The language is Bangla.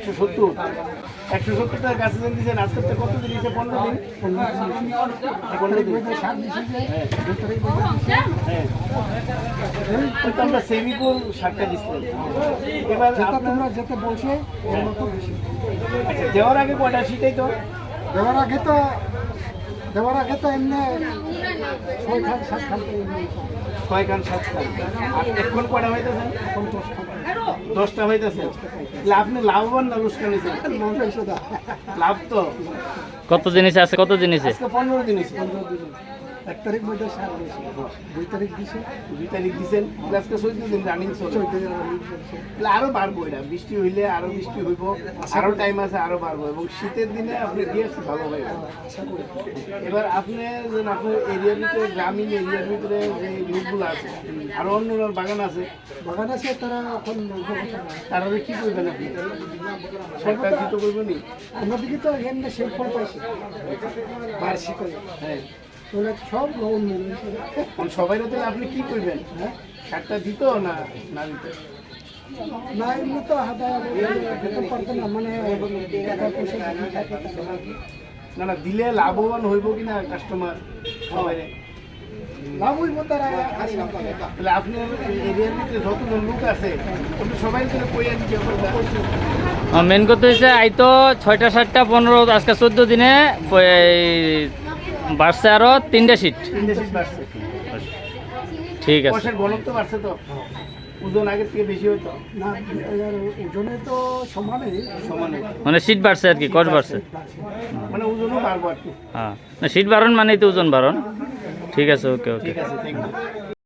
170 টাকা গাছে দিন দিয়েছেন। আজকে তো কত দিন দিয়েছে? 15 দিন। 15 দিন। হ্যাঁ, ওই তো আমরা সেমিপুর সারটা দিচ্ছিলাম। এবার তোমরা যেতে বলছে আচ্ছা, দেওয়ার আগে কটা শীতেই তো দেওয়ার আগে তো এমনি 6 খান 7 খান 6 খান 7 খান। আর এখন কটা হইতেছেন? 10টা হইতেছে। আপনি লাভবান না লোকসান হয়েছে? লাভ তো। কত জিনিস আছে, কত জিনিস আছে? আজকে 15 দিন হয়েছে। 1 তারিখ মধ্যে সার দিয়েছে, 2 তারিখ দিছে, 2 তারিখ দিচ্ছেন, আজকে 14 দিন রানিং চলে। আরো বাড়বো, এটা বৃষ্টি হইলে আরো বৃষ্টি হইব, আরো টাইম আছে, আরো বাড়বো। এবং শীতের দিনে আপনি দিয়ে ভালো হয়। এবার আপনি আপনার এরিয়ার ভিতরে, গ্রামীণ এরিয়ার ভিতরে যে লোকগুলো আছে, আরো অন্য বাগান আছে, তারা এখন তারা কি করবেন আপনি? সরকার কি তো করবেন? অন্যদিকে তো এমনি সেই ফল পাইছে বার্ষিক। হ্যাঁ, সব সবাই তো আপনি কি করবেন? হ্যাঁ, সারটা দিত না না দিত? না এমনি তো দিতে পারতো না, মানে টাকা পয়সা না না, দিলে লাভবান হইব কিনা কাস্টমার সবাই? লাভ হইব তারা। তাহলে আপনার এরিয়ার ভিতরে যতজন লোক আছে আপনি সবাই করে কইয়া দিতে পারবেন। মেন কথা হচ্ছে আই তো 6টা 7টা 15, আজকে 14 দিনে বাড়ছে আরো 3টা সিট। 3টা শীত বাড়ছে। ঠিক আছে। পয়সার ঘনত্ব বাড়ছে তো, ওজন আগের থেকে বেশি হইতো না ওজনে তো সমানে সমানে, মানে সিট বাড়ছে আর কি, কস বাড়ছে। মানে ওজনও বাড়বো আর কি। হ্যাঁ, সিট বাড়ন মানেই তো ওজন বাড়ন। ঠিক আছে, ওকে ওকে। ঠিক আছে, থ্যাংক ইউ।